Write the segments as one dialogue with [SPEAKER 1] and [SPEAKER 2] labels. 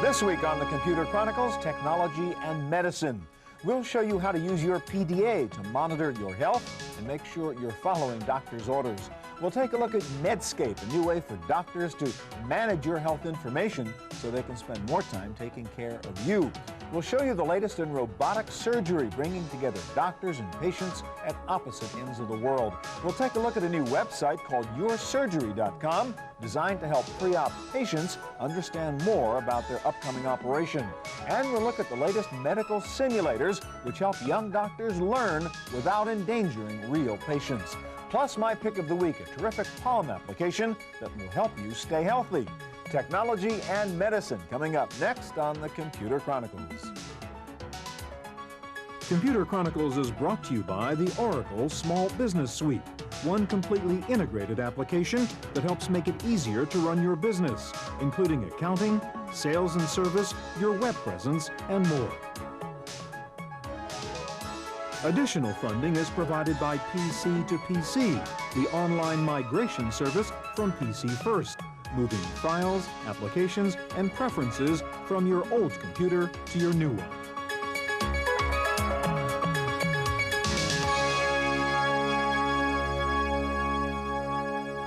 [SPEAKER 1] This week on the Computer Chronicles, technology and medicine. We'll show you how to use your PDA to monitor your health and make sure you're following doctor's orders. We'll take a look at Medscape, a new way for doctors to manage your health information so they can spend more time taking care of you. We'll show you the latest in robotic surgery, bringing together doctors and patients at opposite ends of the world. We'll take a look at a new website called yoursurgery.com, designed to help pre-op patients understand more about their upcoming operation. And we'll look at the latest medical simulators, which help young doctors learn without endangering real patients. Plus, my pick of the week, a terrific palm application that will help you stay healthy. Technology and medicine coming up next on the Computer Chronicles. Computer Chronicles is brought to you by the Oracle Small Business Suite, one completely integrated application that helps make it easier to run your business, including accounting, sales and service, your web presence, and more. Additional funding is provided by PC to PC, the online migration service from PC First, moving files, applications, and preferences from your old computer to your new one.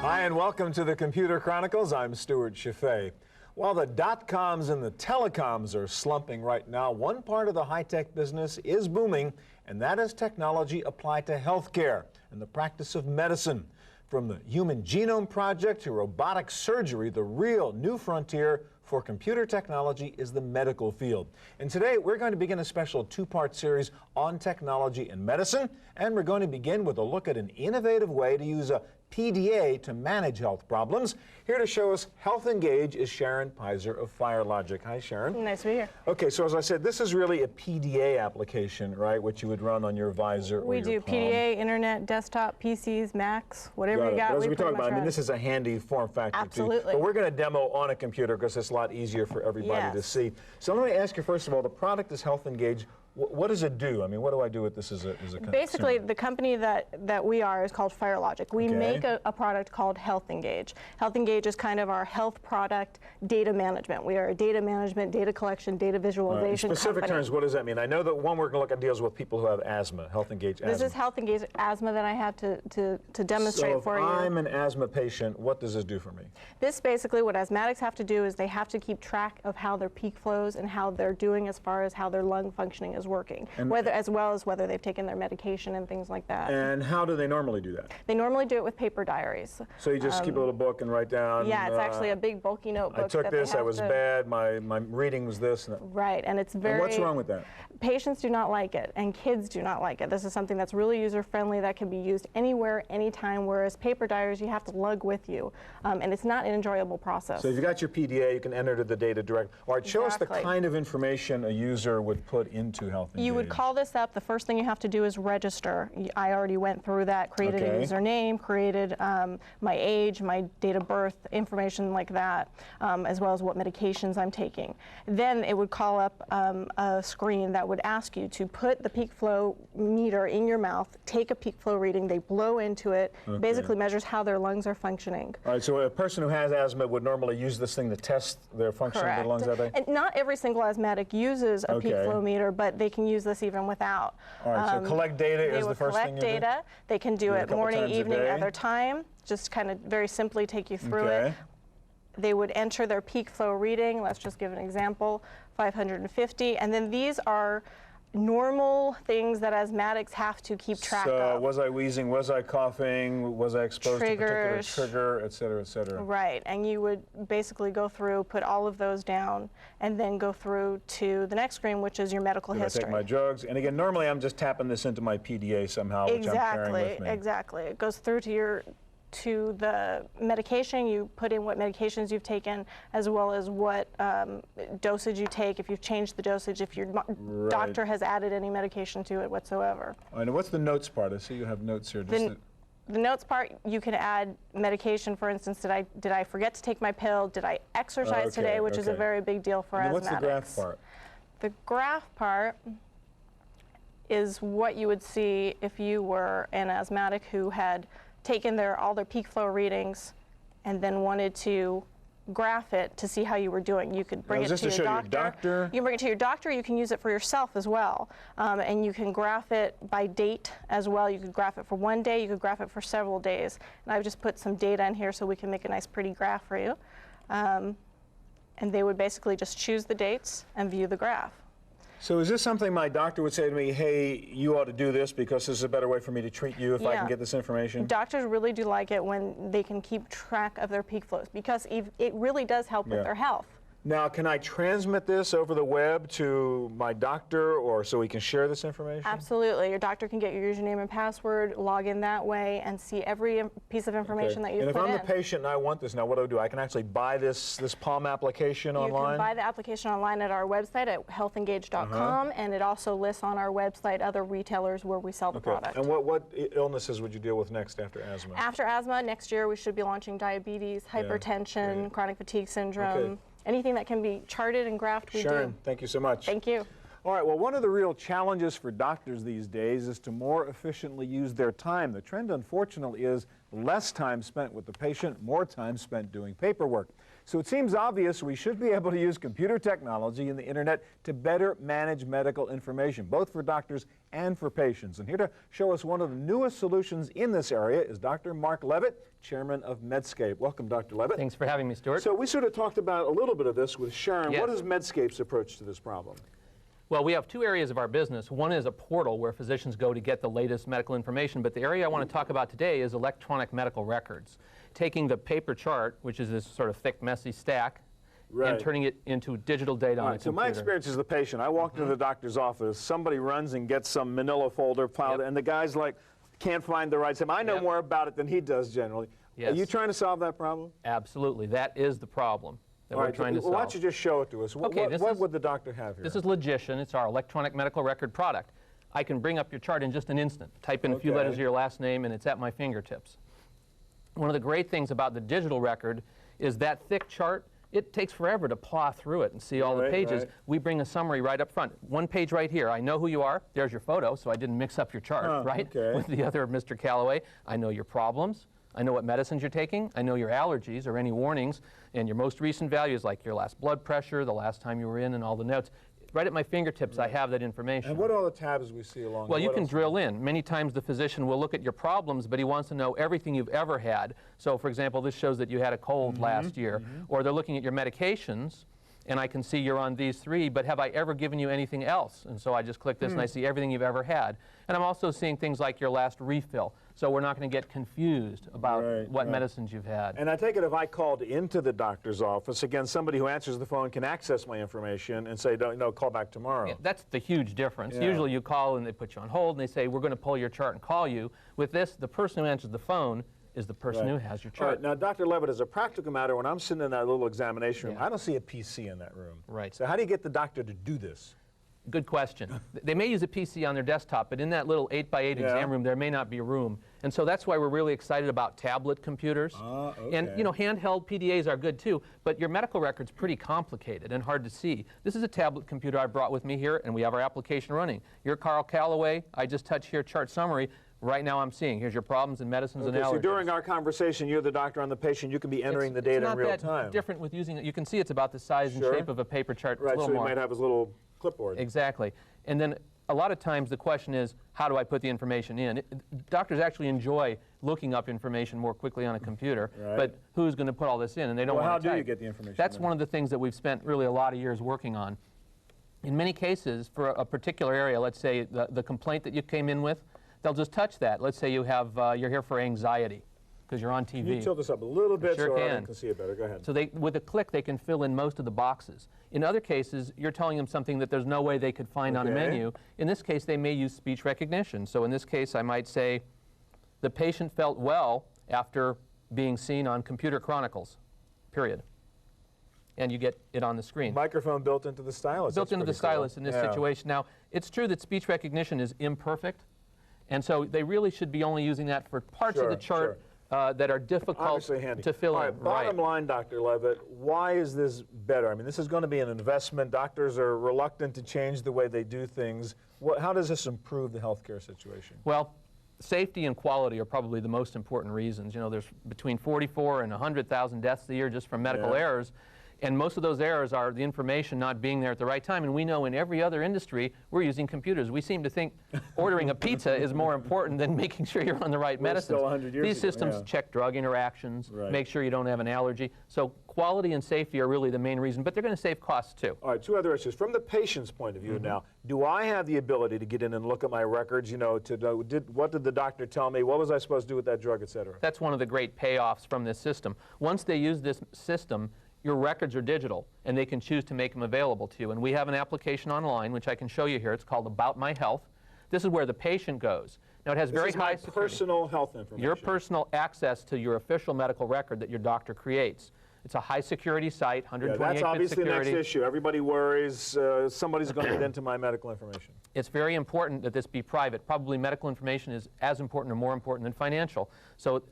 [SPEAKER 1] Hi, and welcome to the Computer Chronicles. I'm Stuart Chaffee. While the dot-coms and the telecoms are slumping right now, one part of the high-tech business is booming, and that is technology applied to healthcare and the practice of medicine. From the Human Genome Project to robotic surgery, the real new frontier for computer technology is the medical field. And today we're going to begin a special two-part series on technology and medicine, and we're going to begin with a look at an innovative way to use a PDA to manage health problems. Here to show us Health Engage is Sharon Pizer of FireLogic. Hi, Sharon.
[SPEAKER 2] Nice to be here.
[SPEAKER 1] Okay, so as I said, this is really a PDA application, right, which you would run on your visor or
[SPEAKER 2] We
[SPEAKER 1] your
[SPEAKER 2] do
[SPEAKER 1] palm.
[SPEAKER 2] PDA, internet, desktop, PCs, Macs, whatever you got.
[SPEAKER 1] As
[SPEAKER 2] we
[SPEAKER 1] we
[SPEAKER 2] pretty
[SPEAKER 1] talk
[SPEAKER 2] much
[SPEAKER 1] about, I mean,
[SPEAKER 2] run.
[SPEAKER 1] this is a handy form factor too.
[SPEAKER 2] Absolutely.
[SPEAKER 1] But we're going to demo on a computer because it's a lot easier for everybody to
[SPEAKER 2] Yes.
[SPEAKER 1] see. So let me ask you, first of all, the product is Health Engage. What does it do? I mean, what do I do with this as a consumer?
[SPEAKER 2] Basically, the company that we are is called FireLogic. We
[SPEAKER 1] Okay.
[SPEAKER 2] make a product called Health Engage. Health Engage is kind of our health product data management. We are a data management, data collection, data visualization
[SPEAKER 1] In specific
[SPEAKER 2] company.
[SPEAKER 1] terms, what does that mean? I know that one we're going to look at deals with people who have asthma, Health Engage asthma.
[SPEAKER 2] This is Health Engage asthma that I have to demonstrate for you.
[SPEAKER 1] So if I'm an asthma patient, what does this do for me?
[SPEAKER 2] This basically, what asthmatics have to do is they have to keep track of how their peak flows and how they're doing as far as how their lung functioning is working, as well as whether they've taken their medication and things like that.
[SPEAKER 1] And how do they normally do that?
[SPEAKER 2] They normally do it with paper diaries.
[SPEAKER 1] So you just keep a little book and write down?
[SPEAKER 2] Yeah, it's actually a big bulky notebook.
[SPEAKER 1] I took
[SPEAKER 2] that
[SPEAKER 1] this,
[SPEAKER 2] they
[SPEAKER 1] I
[SPEAKER 2] have
[SPEAKER 1] was
[SPEAKER 2] to,
[SPEAKER 1] bad, my reading was this.
[SPEAKER 2] Right, and it's very...
[SPEAKER 1] And what's wrong with that?
[SPEAKER 2] Patients do not like it, and kids do not like it. This is something that's really user-friendly that can be used anywhere, anytime, whereas paper diaries you have to lug with you, and it's not an enjoyable process.
[SPEAKER 1] So if you got your PDA, you can enter the data direct. All right, show us the
[SPEAKER 2] Exactly.
[SPEAKER 1] kind of information a user would put into Health Engage.
[SPEAKER 2] You would call this up. The first thing you have to do is register. I already went through that, created a username, created my age, my date of birth, information like that, as well as what medications I'm taking. Then it would call up a screen that would ask you to put the peak flow meter in your mouth, take a peak flow reading, they blow into it, basically measures how their lungs are functioning.
[SPEAKER 1] All right, so a person who has asthma would normally use this thing to test their function of their lungs, are they?
[SPEAKER 2] And not every single asthmatic uses a peak flow meter, but they can use this even without.
[SPEAKER 1] All right, so collect data is the first thing you do?
[SPEAKER 2] They will collect data. They can do it morning, evening, other time, just kind of very simply take you through it. They would enter their peak flow reading. Let's just give an example, 550. And then these are normal things that asthmatics have to keep track of.
[SPEAKER 1] So was I wheezing, was I coughing, was I exposed to a particular
[SPEAKER 2] Triggers.
[SPEAKER 1] trigger, et cetera, et cetera?
[SPEAKER 2] Right, and you would basically go through, put all of those down, and then go through to the next screen, which is your medical history.
[SPEAKER 1] I take my drugs? And again, normally I'm just tapping this into my PDA somehow, which I'm carrying with me.
[SPEAKER 2] Exactly. It goes through to the medication. You put in what medications you've taken, as well as what dosage you take, if you've changed the dosage, if your doctor has added any medication to it whatsoever.
[SPEAKER 1] All right, now what's the notes part? I see you have notes here.
[SPEAKER 2] The notes part, you can add medication. For instance, did I forget to take my pill? Did I exercise today, which is a very big deal for asthmatics.
[SPEAKER 1] What's the graph part?
[SPEAKER 2] The graph part is what you would see if you were an asthmatic who had taken all their peak flow readings and then wanted to graph it to see how you were doing. You could bring it to your doctor. You can bring it to your doctor. You can use it for yourself as well. And you can graph it by date as well. You could graph it for one day. You could graph it for several days. And I've just put some data in here so we can make a nice pretty graph for you. And they would basically just choose the dates and view the graph.
[SPEAKER 1] So is this something my doctor would say to me, hey, you ought to do this because this is a better way for me to treat you if I can get this information? Doctors really do like it when they can keep track of their peak flows because it really does help with their health. Now, can I transmit this over the web to my doctor or so we can share this information? Absolutely. Your doctor can get your username and password, log in that way, and see every piece of information that you've put in. And if I'm the patient and I want this, now what do? I can actually buy this Palm application online? You can buy the application online at our website at healthengage.com, and it also lists on our website other retailers where we sell the product. And what illnesses would you deal with next after asthma? After asthma, next year we should be launching diabetes, hypertension, chronic fatigue syndrome. Anything that can be charted and graphed, we do. Sharon, thank you so much. Thank you. All right, well, one of the real challenges for doctors these days is to more efficiently use their time. The trend, unfortunately, is less time spent with the patient, more time spent doing paperwork. So it seems obvious we should be able to use computer technology and the internet to better manage medical information, both for doctors and for patients. And here to show us one of the newest solutions in this area is Dr. Mark Levitt, Chairman of Medscape. Welcome, Dr. Levitt. Thanks for having me, Stuart. So we sort of talked about a little bit of this with Sharon. Yes. What is Medscape's approach to this problem? Well, we have two areas of our business. One is a portal where physicians go to get the latest medical information, but the area I want to talk about today is electronic medical records. Taking the paper chart, which is this sort of thick, messy stack, and turning it into digital data on a computer. So my experience as the patient, I walk into the doctor's office, somebody runs and gets some manila folder filed, and the guy's like, can't find the right same. I know more about it than he does generally. Yes. Are you trying to solve that problem? Absolutely. That is the problem that we're trying to solve. Why don't you just show it to us? Okay, what would the doctor have here? This is Logician. It's our electronic medical record product. I can bring up your chart in just an instant. Type in a few letters of your last name, and it's at my fingertips. One of the great things about the digital record is that thick chart, it takes forever to plow through it and see all the pages. We bring a summary right up front. One page right here. I know who you are. There's your photo, so I didn't mix up your chart, with the other Mr. Calloway. I know your problems. I know what medicines you're taking. I know your allergies or any warnings, and your most recent values like your last blood pressure, the last time you were in, and all the notes. Right at my fingertips, I have that information. And what are all the tabs we see along? Well, you can drill in. Many times the physician will look at your problems, but he wants to know everything you've ever had. So, for example, this shows that you had a cold last year. Or they're looking at your medications, and I can see you're on these 3, but have I ever given you anything else? And so I just click this, and I see everything you've ever had. And I'm also seeing things like your last refill. So we're not going to get confused about what medicines you've had. And I take it if I called into the doctor's office, again, somebody who answers the phone can access my information and say, no, call back tomorrow. Yeah, that's the huge difference. Usually you call and they put you on hold and they say, we're going to pull your chart and call you. With this, the person who answers the phone is the person who has your chart. Now, Dr. Levitt, as a practical matter, when I'm sitting in that little examination room, I don't see a PC in that room. Right. So how do you get the doctor to do this? Good question. They may use a PC on their desktop, but in that little 8x8 exam room, there may not be room. And so that's why we're really excited about tablet computers. And, you know, handheld PDAs are good too, but your medical record's pretty complicated and hard to see. This is a tablet computer I brought with me here, and we have our application running. You're Carl Calloway. I just touch here, chart summary. Right now I'm seeing, here's your problems and medicines and allergies. So during our conversation, you're the doctor on the patient, you can be entering the data in real time. It's not that different with using it. You can see it's about the size and shape of a paper chart. Right, so you might have his little clipboard. Exactly. And then a lot of times the question is, how do I put the information in? Doctors actually enjoy looking up information more quickly on a computer, but who's going to put all this in? And they don't want to type. How do you get the information? That's one of the things that we've spent really a lot of years working on. In many cases, for a particular area, let's say the complaint that you came in with, they'll just touch that. Let's say you have, you're here for anxiety because you're on TV. Can you tilt this up a little bit so I can see it better? Go ahead. So with a click, they can fill in most of the boxes. In other cases, you're telling them something that there's no way they could find on a menu. In this case, they may use speech recognition. So in this case, I might say, the patient felt well after being seen on Computer Chronicles, period. And you get it on the screen. Microphone built into the stylus. Built into the stylus in this situation. Now, it's true that speech recognition is imperfect. And so they really should be only using that for parts of the chart that are difficult to fill in. Bottom line, Dr. Levitt, why is this better? I mean, this is going to be an investment. Doctors are reluctant to change the way they do things. How does this improve the healthcare situation? Well,
[SPEAKER 3] safety and quality are probably the most important reasons. You know, there's between 44 and 100,000 deaths a year just from medical errors. And most of those errors are the information not being there at the right time. And we know in every other industry, we're using computers. We seem to think ordering a pizza is more important than making sure you're on the right medicines.
[SPEAKER 1] Still 100 years
[SPEAKER 3] These
[SPEAKER 1] ago,
[SPEAKER 3] systems check drug interactions, make sure you don't have an allergy. So quality and safety are really the main reason, but they're going to save costs too.
[SPEAKER 1] All right, two other issues. From the patient's point of view now, do I have the ability to get in and look at my records, you know, to know what did the doctor tell me, what was I supposed to do with that drug, et cetera?
[SPEAKER 3] That's one of the great payoffs from this system. Once they use this system, your records are digital, and they can choose to make them available to you. And we have an application online, which I can show you here. It's called About My Health. This is where the patient goes. Now, it has very high security.
[SPEAKER 1] Personal health information.
[SPEAKER 3] Your personal access to your official medical record that your doctor creates. It's a high security site, 128-bit security.
[SPEAKER 1] That's obviously the next issue. Everybody worries somebody's going to get into my medical information.
[SPEAKER 3] It's very important that this be private. Probably medical information is as important or more important than financial. So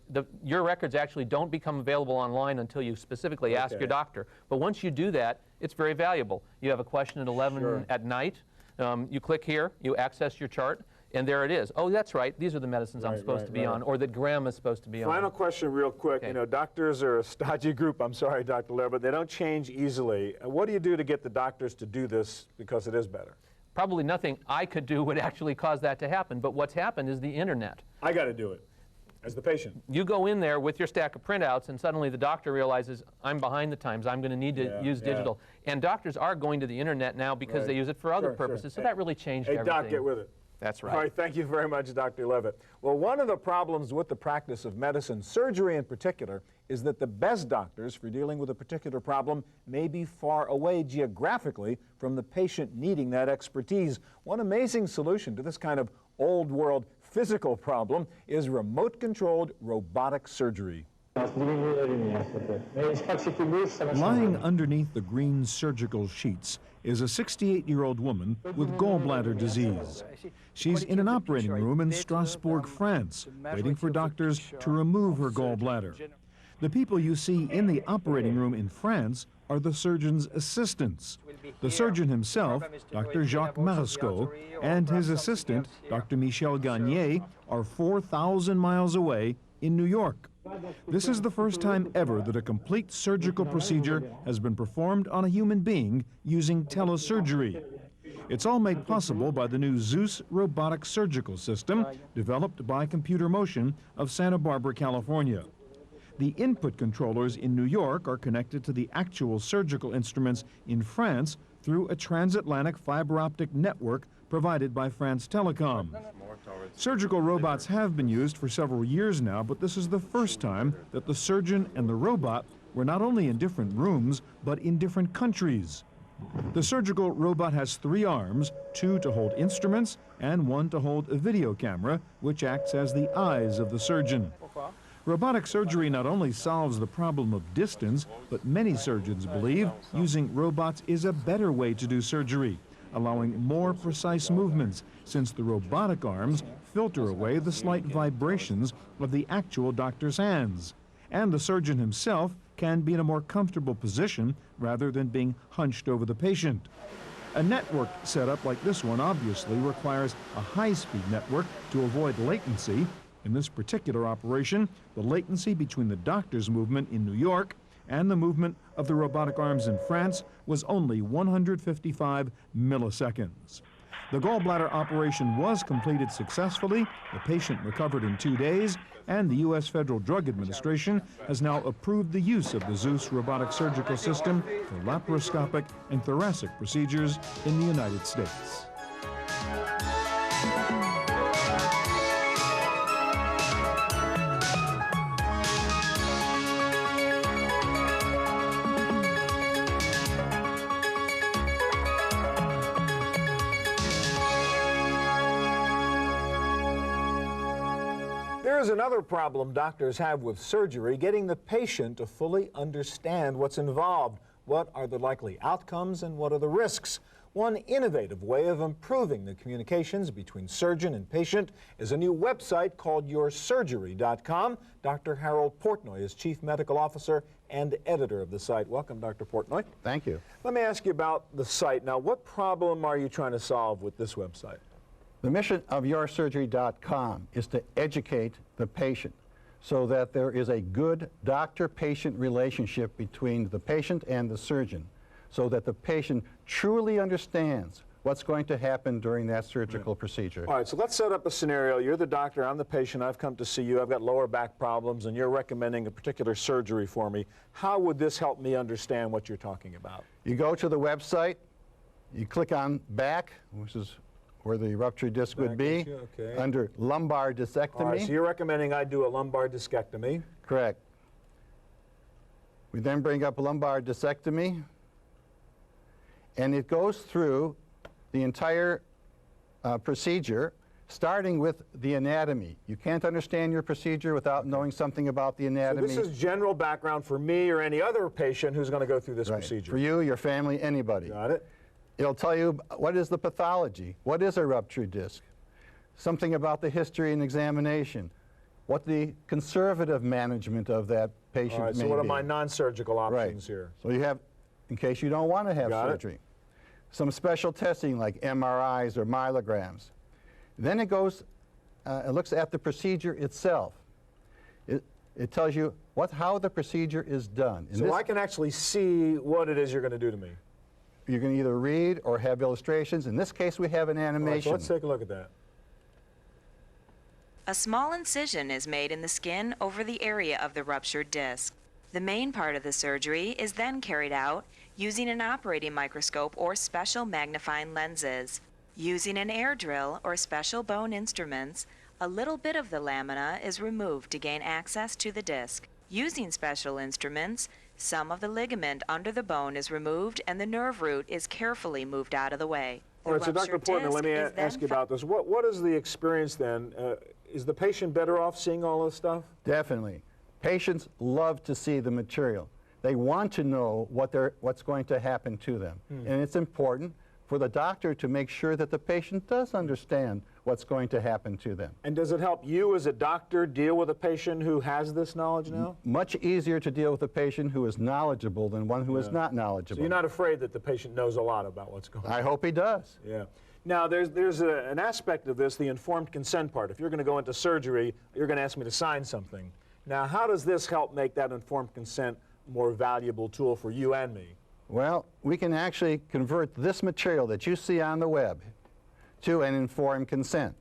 [SPEAKER 3] your records actually don't become available online until you specifically ask your doctor. But once you do that, it's very valuable. You have a question at 11 at night. You click here, you access your chart, and there it is. Oh, that's right. These are the medicines I'm supposed to be on, or that Grandma's supposed to be on.
[SPEAKER 1] Final question real quick. You know, doctors are a stodgy group. I'm sorry, Dr. Lehr, but they don't change easily. What do you do to get the doctors to do this because it is better?
[SPEAKER 3] Probably nothing I could do would actually cause that to happen, but what's happened is the internet.
[SPEAKER 1] I got to do it as the patient.
[SPEAKER 3] You go in there with your stack of printouts, and suddenly the doctor realizes, I'm behind the times, I'm going to need to use digital. And doctors are going to the internet now because they use it for other purposes, so that really changed everything.
[SPEAKER 1] Doc, get with it.
[SPEAKER 3] That's right.
[SPEAKER 1] All right, thank you very much, Dr. Levitt. Well, one of the problems with the practice of medicine, surgery in particular, is that the best doctors for dealing with a particular problem may be far away geographically from the patient needing that expertise. One amazing solution to this kind of old-world physical problem is remote-controlled robotic surgery. Lying underneath the green surgical sheets is a 68-year-old woman with gallbladder disease. She's in an operating room in Strasbourg, France, waiting for doctors to remove her gallbladder. The people you see in the operating room in France are the surgeon's assistants. The surgeon himself, Dr. Jacques Marescot, and his assistant, Dr. Michel Gagné, are 4,000 miles away in New York. This is the first time ever that a complete surgical procedure has been performed on a human being using telesurgery. It's all made possible by the new Zeus robotic surgical system developed by Computer Motion of Santa Barbara, California. The input controllers in New York are connected to the actual surgical instruments in France through a transatlantic fiber optic network provided by France Telecom. Surgical robots have been used for several years now, but this is the first time that the surgeon and the robot were not only in different rooms, but in different countries. The surgical robot has 3 arms, 2 to hold instruments and 1 to hold a video camera, which acts as the eyes of the surgeon. Robotic surgery not only solves the problem of distance, but many surgeons believe using robots is a better way to do surgery, allowing more precise movements, since the robotic arms filter away the slight vibrations of the actual doctor's hands. And the surgeon himself can be in a more comfortable position rather than being hunched over the patient. A network setup like this one obviously requires a high-speed network to avoid latency. In this particular operation, the latency between the doctor's movement in New York and the movement of the robotic arms in France was only 155 milliseconds. The gallbladder operation was completed successfully, the patient recovered in 2 days, and the U.S. Federal Drug Administration has now approved the use of the Zeus robotic surgical system for laparoscopic and thoracic procedures in the United States. There's another problem doctors have with surgery, getting the patient to fully understand what's involved. What are the likely outcomes and what are the risks? One innovative way of improving the communications between surgeon and patient is a new website called yoursurgery.com. Dr. Harold Portnoy is Chief Medical Officer and editor of the site. Welcome, Dr. Portnoy.
[SPEAKER 4] Thank you.
[SPEAKER 1] Let me ask you about the site. Now, what problem are you trying to solve with this website?
[SPEAKER 4] The mission of yoursurgery.com is to educate the patient so that there is a good doctor-patient relationship between the patient and the surgeon, so that the patient truly understands what's going to happen during that surgical procedure.
[SPEAKER 1] All right, so let's set up a scenario. You're the doctor, I'm the patient, I've come to see you, I've got lower back problems, and you're recommending a particular surgery for me. How would this help me understand what you're talking about?
[SPEAKER 4] You go to the website, you click on back, which is where the ruptured disc would be,
[SPEAKER 1] okay,
[SPEAKER 4] under lumbar discectomy.
[SPEAKER 1] All right, so you're recommending I do a lumbar discectomy.
[SPEAKER 4] Correct. We then bring up lumbar discectomy, and it goes through the entire procedure, starting with the anatomy. You can't understand your procedure without knowing something about the anatomy.
[SPEAKER 1] So this is general background for me or any other patient who's going to go through this procedure.
[SPEAKER 4] For you, your family, anybody.
[SPEAKER 1] Got it.
[SPEAKER 4] It'll tell you what is the pathology, what is a ruptured disc, something about the history and examination, what the conservative management of that patient
[SPEAKER 1] All right,
[SPEAKER 4] may
[SPEAKER 1] so what are
[SPEAKER 4] be.
[SPEAKER 1] my non-surgical options here?
[SPEAKER 4] So you have, in case you don't want to have
[SPEAKER 1] Got it.
[SPEAKER 4] surgery, some special testing like MRIs or myelograms. Then it goes, it looks at the procedure itself. It tells you how the procedure is done.
[SPEAKER 1] So I can actually see what it is you're going to do to me.
[SPEAKER 4] You can either read or have illustrations. In this case, we have an animation.
[SPEAKER 1] All right, so let's take a look at that.
[SPEAKER 5] A small incision is made in the skin over the area of the ruptured disc. The main part of the surgery is then carried out using an operating microscope or special magnifying lenses. Using an air drill or special bone instruments, a little bit of the lamina is removed to gain access to the disc. Using special instruments, some of the ligament under the bone is removed and the nerve root is carefully moved out of the way.
[SPEAKER 1] All right, so Dr. Portner, let me ask you about this. What is the experience then? Is the patient better off seeing all this stuff?
[SPEAKER 4] Definitely. Patients love to see the material. They want to know what's going to happen to them. And it's important for the doctor to make sure that the patient does understand what's going to happen to them.
[SPEAKER 1] And does it help you as a doctor deal with a patient who has this knowledge now?
[SPEAKER 4] Much easier to deal with a patient who is knowledgeable than one who is not knowledgeable.
[SPEAKER 1] So you're not afraid that the patient knows a lot about what's going on?
[SPEAKER 4] I hope he does.
[SPEAKER 1] Yeah. Now, there's an aspect of this, the informed consent part. If you're going to go into surgery, you're going to ask me to sign something. Now, how does this help make that informed consent a more valuable tool for you and me?
[SPEAKER 4] Well, we can actually convert this material that you see on the web to an informed consent.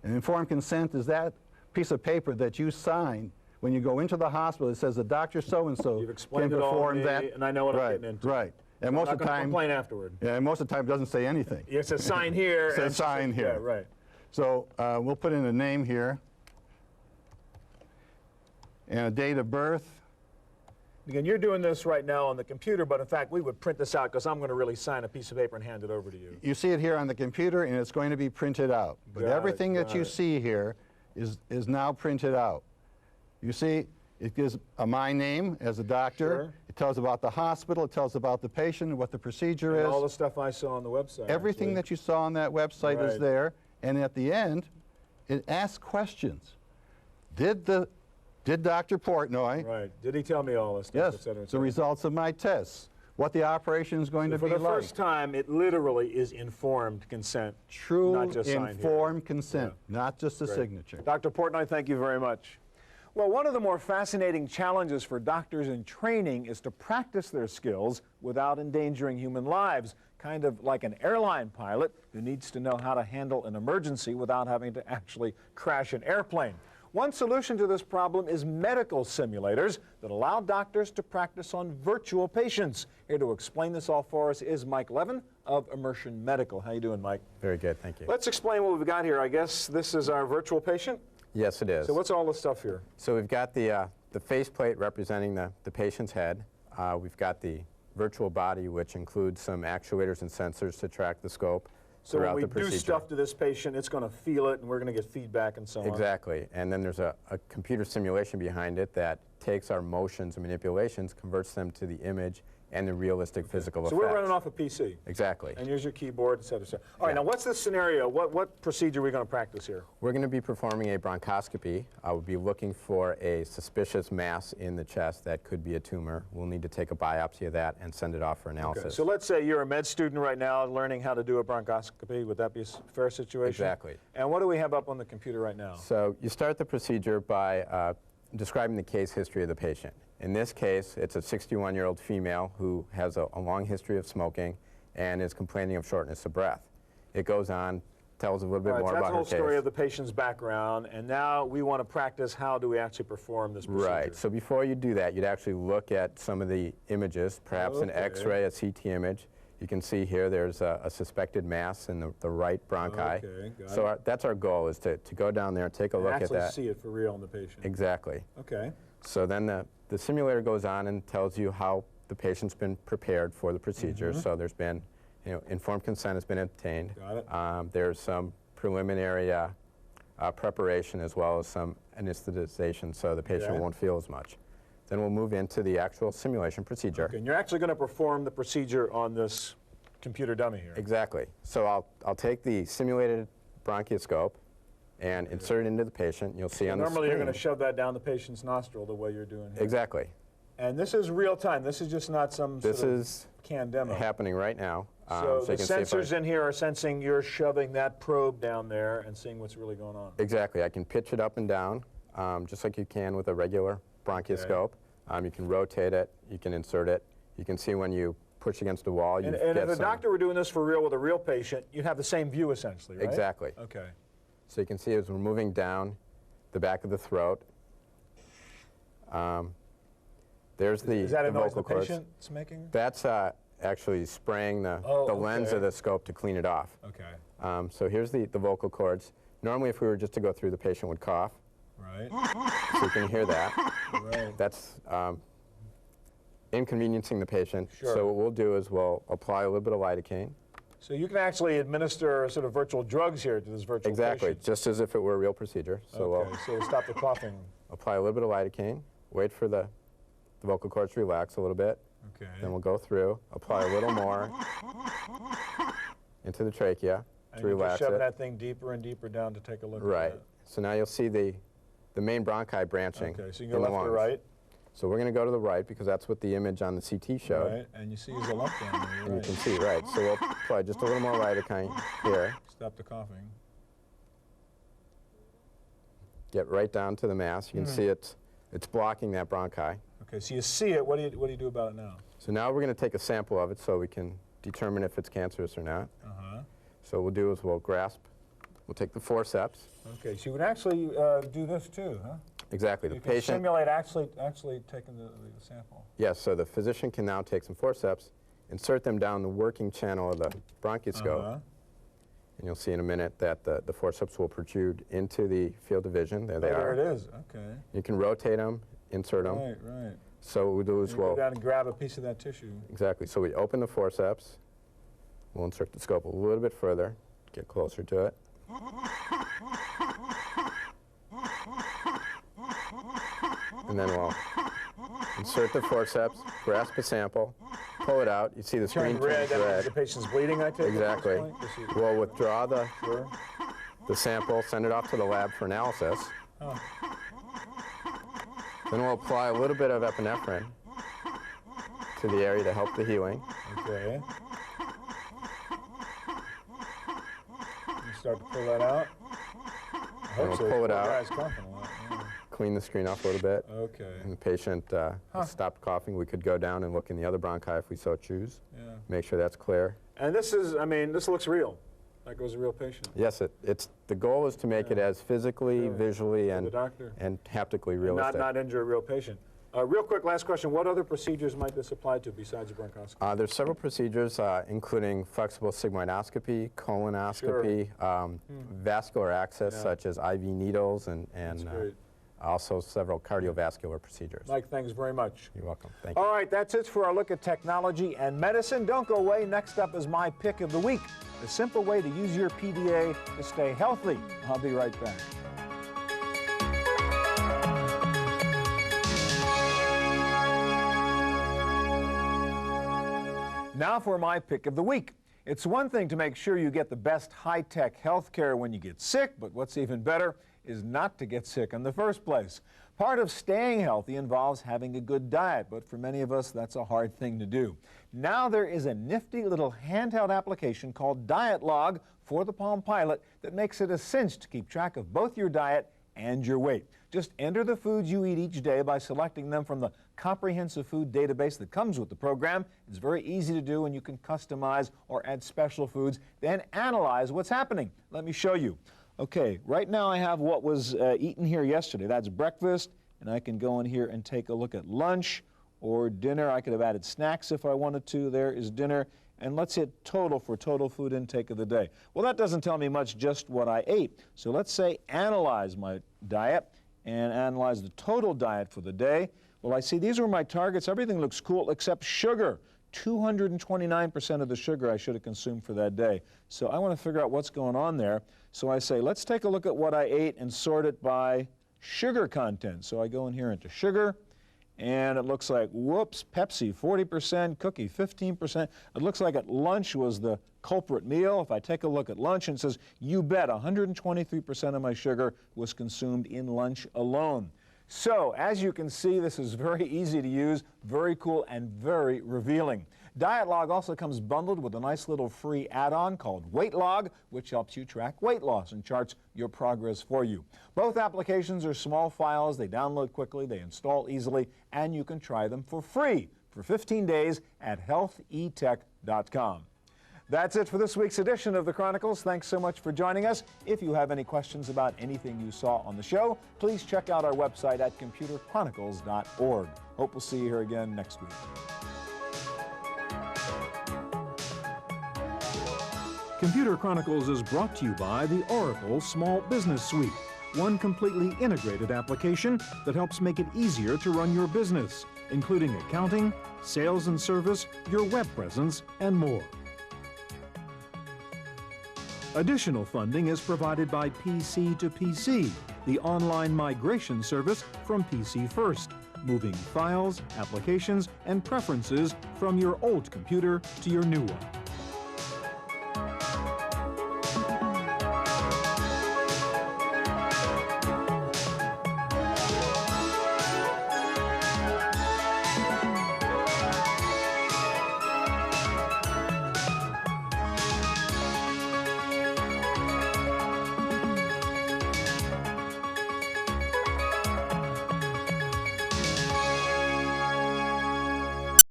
[SPEAKER 4] An informed consent is that piece of paper that you sign when you go into the hospital. It says the doctor so-and-so can perform that.
[SPEAKER 1] And I know what I'm getting into.
[SPEAKER 4] Right. And most of the time,
[SPEAKER 1] complain afterward.
[SPEAKER 4] Yeah, and most of the time it doesn't say anything.
[SPEAKER 1] It says sign here.
[SPEAKER 4] It says sign here.
[SPEAKER 1] Yeah, right.
[SPEAKER 4] So we'll put in a name here and a date of birth.
[SPEAKER 1] Again, you're doing this right now on the computer, but in fact, we would print this out because I'm going to really sign a piece of paper and hand it over to you.
[SPEAKER 4] You see it here on the computer, and it's going to be printed out. But everything that you see here is now printed out. You see, it gives my name as a doctor.
[SPEAKER 1] Sure.
[SPEAKER 4] It tells about the hospital. It tells about the patient, what the procedure is.
[SPEAKER 1] All the stuff I saw on the website.
[SPEAKER 4] Everything that you saw on that website is there. And at the end, it asks questions. Did Dr. Portnoy?
[SPEAKER 1] Right. Did he tell me all this stuff?
[SPEAKER 4] Yes.
[SPEAKER 1] Et cetera, et
[SPEAKER 4] The
[SPEAKER 1] cetera.
[SPEAKER 4] results of my tests. What the operation is going to be like.
[SPEAKER 1] For the first time, it literally is informed consent.
[SPEAKER 4] True
[SPEAKER 1] not just signed
[SPEAKER 4] informed consent, not just a
[SPEAKER 1] Great.
[SPEAKER 4] signature.
[SPEAKER 1] Dr. Portnoy, thank you very much. Well, one of the more fascinating challenges for doctors in training is to practice their skills without endangering human lives, kind of like an airline pilot who needs to know how to handle an emergency without having to actually crash an airplane. One solution to this problem is medical simulators that allow doctors to practice on virtual patients. Here to explain this all for us is Mike Levin of Immersion Medical. How you doing, Mike?
[SPEAKER 6] Very good, thank you.
[SPEAKER 1] Let's explain what we've got here. I guess this is our virtual patient?
[SPEAKER 6] Yes, it is.
[SPEAKER 1] So what's all this stuff here?
[SPEAKER 6] So we've got the faceplate representing the patient's head. We've got the virtual body, which includes some actuators and sensors to track the scope
[SPEAKER 1] So when
[SPEAKER 6] throughout
[SPEAKER 1] we
[SPEAKER 6] the procedure.
[SPEAKER 1] do stuff to this patient, it's going to feel it, and we're going to get feedback and so on.
[SPEAKER 6] Exactly. And then there's a computer simulation behind it that takes our motions and manipulations, converts them to the image and the realistic physical
[SPEAKER 1] So
[SPEAKER 6] effects.
[SPEAKER 1] we're running off a PC.
[SPEAKER 6] Exactly.
[SPEAKER 1] And here's your keyboard, et cetera, et cetera. All right,
[SPEAKER 6] Yeah.
[SPEAKER 1] now what's the scenario? What procedure are we going to practice here?
[SPEAKER 6] We're going to be performing a bronchoscopy. I would be looking for a suspicious mass in the chest that could be a tumor. We'll need to take a biopsy of that and send it off for analysis.
[SPEAKER 1] Okay, so let's say you're a med student right now learning how to do a bronchoscopy. Would that be a fair situation?
[SPEAKER 6] Exactly.
[SPEAKER 1] And what do we have up on the computer right now?
[SPEAKER 6] So you start the procedure by describing the case history of the patient. In this case, it's a 61-year-old female who has a long history of smoking and is complaining of shortness of breath. It goes on, tells a little bit
[SPEAKER 1] All right,
[SPEAKER 6] more
[SPEAKER 1] so that's
[SPEAKER 6] about
[SPEAKER 1] the
[SPEAKER 6] her
[SPEAKER 1] whole
[SPEAKER 6] case.
[SPEAKER 1] story of the patient's background, and now we want to practice how do we actually perform this procedure.
[SPEAKER 6] Right, so before you do that, you'd actually look at some of the images, perhaps an
[SPEAKER 1] Okay.
[SPEAKER 6] X-ray, a CT image. You can see here there's a suspected mass in the right bronchi.
[SPEAKER 1] Okay, got
[SPEAKER 6] so
[SPEAKER 1] it.
[SPEAKER 6] that's our goal, is to go down there and take a
[SPEAKER 1] And
[SPEAKER 6] look at
[SPEAKER 1] actually
[SPEAKER 6] that.
[SPEAKER 1] see it for real in the patient.
[SPEAKER 6] Exactly.
[SPEAKER 1] Okay.
[SPEAKER 6] So then the simulator goes on and tells you how the patient's been prepared for the procedure. So there's been, informed consent has been obtained.
[SPEAKER 1] Got it.
[SPEAKER 6] There's some preliminary preparation as well as some anesthetization so the patient
[SPEAKER 1] Okay.
[SPEAKER 6] won't feel as much. Then we'll move into the actual simulation procedure.
[SPEAKER 1] Okay, and you're actually going to perform the procedure on this computer dummy here.
[SPEAKER 6] Exactly. So I'll take the simulated bronchoscope and insert it into the patient. You'll see on the screen.
[SPEAKER 1] Normally you're going to shove that down the patient's nostril the way you're doing here.
[SPEAKER 6] Exactly.
[SPEAKER 1] And this is real time. This is just not some
[SPEAKER 6] This
[SPEAKER 1] sort of
[SPEAKER 6] is
[SPEAKER 1] canned demo.
[SPEAKER 6] happening right now.
[SPEAKER 1] So
[SPEAKER 6] you
[SPEAKER 1] the
[SPEAKER 6] can see if I-
[SPEAKER 1] sensors in here are sensing you're shoving that probe down there and seeing what's really going on.
[SPEAKER 6] Exactly. I can pitch it up and down, just like you can with a regular bronchoscope. You can rotate it. You can insert it. You can see when you push against a wall, you
[SPEAKER 1] And
[SPEAKER 6] get
[SPEAKER 1] if a
[SPEAKER 6] some.
[SPEAKER 1] doctor were doing this for real with a real patient, you'd have the same view essentially, right?
[SPEAKER 6] Exactly.
[SPEAKER 1] Okay.
[SPEAKER 6] So you can see as we're moving down the back of the throat. There's the,
[SPEAKER 1] Is that
[SPEAKER 6] the
[SPEAKER 1] a noise
[SPEAKER 6] vocal
[SPEAKER 1] the
[SPEAKER 6] cords.
[SPEAKER 1] patient's making?
[SPEAKER 6] That's actually spraying the lens
[SPEAKER 1] okay.
[SPEAKER 6] of the scope to clean it off.
[SPEAKER 1] Okay.
[SPEAKER 6] So here's the vocal cords. Normally, if we were just to go through, the patient would cough.
[SPEAKER 1] Right.
[SPEAKER 6] So you can hear that.
[SPEAKER 1] Right.
[SPEAKER 6] That's inconveniencing the patient.
[SPEAKER 1] Sure.
[SPEAKER 6] So what we'll do is we'll apply a little bit of lidocaine.
[SPEAKER 1] So you can actually administer sort of virtual drugs here to this virtual
[SPEAKER 6] Exactly,
[SPEAKER 1] patient.
[SPEAKER 6] just as if it were a real procedure. So
[SPEAKER 1] Okay,
[SPEAKER 6] we'll
[SPEAKER 1] so we'll stop the coughing.
[SPEAKER 6] apply a little bit of lidocaine, wait for the vocal cords to relax a little bit.
[SPEAKER 1] Okay.
[SPEAKER 6] Then we'll go through, apply a little more into the trachea
[SPEAKER 1] And
[SPEAKER 6] to
[SPEAKER 1] you're
[SPEAKER 6] relax
[SPEAKER 1] just shoving
[SPEAKER 6] it.
[SPEAKER 1] that thing deeper and deeper down to take a look
[SPEAKER 6] Right.
[SPEAKER 1] at it.
[SPEAKER 6] So now you'll see the main bronchi branching.
[SPEAKER 1] Okay, so you
[SPEAKER 6] in
[SPEAKER 1] can go
[SPEAKER 6] the
[SPEAKER 1] left or
[SPEAKER 6] lungs.
[SPEAKER 1] right.
[SPEAKER 6] So we're going to go to the right because that's what the image on the CT showed.
[SPEAKER 1] Right, and you see there's a lump down there.
[SPEAKER 6] And you
[SPEAKER 1] Right.
[SPEAKER 6] can see, right. So we'll apply just a little more lidocaine here.
[SPEAKER 1] Stop the coughing.
[SPEAKER 6] Get right down to the mass. You can see it's blocking that bronchi.
[SPEAKER 1] Okay, so you see it. What do you do about it now?
[SPEAKER 6] So now we're going to take a sample of it so we can determine if it's cancerous or not.
[SPEAKER 1] Uh-huh.
[SPEAKER 6] So what we'll do is we'll take the forceps.
[SPEAKER 1] Okay, so you would actually do this too, huh?
[SPEAKER 6] Exactly. The
[SPEAKER 1] You can
[SPEAKER 6] patient.
[SPEAKER 1] simulate actually taking the sample.
[SPEAKER 6] Yes, so the physician can now take some forceps, insert them down the working channel of the bronchoscope,
[SPEAKER 1] Uh-huh.
[SPEAKER 6] and you'll see in a minute that the forceps will protrude into the field of vision. There they
[SPEAKER 1] Oh,
[SPEAKER 6] are.
[SPEAKER 1] there it is. Okay.
[SPEAKER 6] You can rotate them, insert them.
[SPEAKER 1] Right, right.
[SPEAKER 6] So what we'll do is
[SPEAKER 1] You go
[SPEAKER 6] we'll,
[SPEAKER 1] down and grab a piece of that tissue.
[SPEAKER 6] exactly, so we open the forceps, we'll insert the scope a little bit further, get closer to it. And then we'll insert the forceps, grasp a sample, pull it out. You see the screen
[SPEAKER 1] Turn red.
[SPEAKER 6] turns
[SPEAKER 1] That means
[SPEAKER 6] red.
[SPEAKER 1] the patient's bleeding, I take it, at this
[SPEAKER 6] Exactly.
[SPEAKER 1] point? Yes, you-
[SPEAKER 6] We'll withdraw the
[SPEAKER 1] Sure.
[SPEAKER 6] sample, send it off to the lab for analysis.
[SPEAKER 1] Oh.
[SPEAKER 6] Then we'll apply a little bit of epinephrine to the area to help the healing.
[SPEAKER 1] Okay. You start to pull that out. I hope
[SPEAKER 6] we'll
[SPEAKER 1] so.
[SPEAKER 6] pull it
[SPEAKER 1] Poor
[SPEAKER 6] out.
[SPEAKER 1] guy's coughing a lot. Yeah.
[SPEAKER 6] Clean the screen off a little bit.
[SPEAKER 1] Okay.
[SPEAKER 6] And the patient stopped coughing. We could go down and look in the other bronchi if we so choose.
[SPEAKER 1] Yeah.
[SPEAKER 6] Make sure that's clear.
[SPEAKER 1] And this is, I mean, this looks real. Like it was a real patient.
[SPEAKER 6] Yes, it's the goal is to make it as physically,
[SPEAKER 1] Sure.
[SPEAKER 6] visually,
[SPEAKER 1] For
[SPEAKER 6] and
[SPEAKER 1] the doctor.
[SPEAKER 6] haptically
[SPEAKER 1] Not,
[SPEAKER 6] realistic.
[SPEAKER 1] not injure a real patient. Real quick, last question. What other procedures might this apply to besides a bronchoscopy?
[SPEAKER 6] There's several procedures, including flexible sigmoidoscopy, colonoscopy, vascular access,
[SPEAKER 1] Yeah.
[SPEAKER 6] such as IV needles, and
[SPEAKER 1] That's great.
[SPEAKER 6] also several cardiovascular procedures.
[SPEAKER 1] Mike, thanks very much.
[SPEAKER 6] You're welcome. Thank you.
[SPEAKER 1] All right, that's it for our look at technology and medicine. Don't go away. Next up is my pick of the week, a simple way to use your PDA to stay healthy. I'll be right back. Now for my pick of the week. It's one thing to make sure you get the best high-tech health care when you get sick, but what's even better is not to get sick in the first place. Part of staying healthy involves having a good diet, but for many of us, that's a hard thing to do. Now there is a nifty little handheld application called Diet Log for the Palm Pilot that makes it a cinch to keep track of both your diet and your weight. Just enter the foods you eat each day by selecting them from the comprehensive food database that comes with the program. It's very easy to do, and you can customize or add special foods, then analyze what's happening. Let me show you. Okay, right now I have what was eaten here yesterday. That's breakfast, and I can go in here and take a look at lunch or dinner. I could have added snacks if I wanted to. There is dinner. And let's hit total for total food intake of the day. Well, that doesn't tell me much, just what I ate. So let's say analyze my diet and analyze the total diet for the day. Well, I see these were my targets. Everything looks cool except sugar. 229% of the sugar I should have consumed for that day. So I want to figure out what's going on there. So I say, let's take a look at what I ate and sort it by sugar content. So I go in here into sugar, and it looks like, whoops, Pepsi 40%, cookie 15%. It looks like at lunch was the culprit meal. If I take a look at lunch, and it says, you bet, 123% of my sugar was consumed in lunch alone. So, as you can see, this is very easy to use, very cool, and very revealing. Diet Log also comes bundled with a nice little free add-on called Weight Log, which helps you track weight loss and charts your progress for you. Both applications are small files. They download quickly, they install easily, and you can try them for free for 15 days at healthetech.com. That's it for this week's edition of the Chronicles. Thanks so much for joining us. If you have any questions about anything you saw on the show, please check out our website at computerchronicles.org. Hope we'll see you here again next week. Computer Chronicles is brought to you by the Oracle Small Business Suite, one completely integrated application that helps make it easier to run your business, including accounting, sales and service, your web presence, and more. Additional funding is provided by PC to PC, the online migration service from PC First, moving files, applications, and preferences from your old computer to your new one.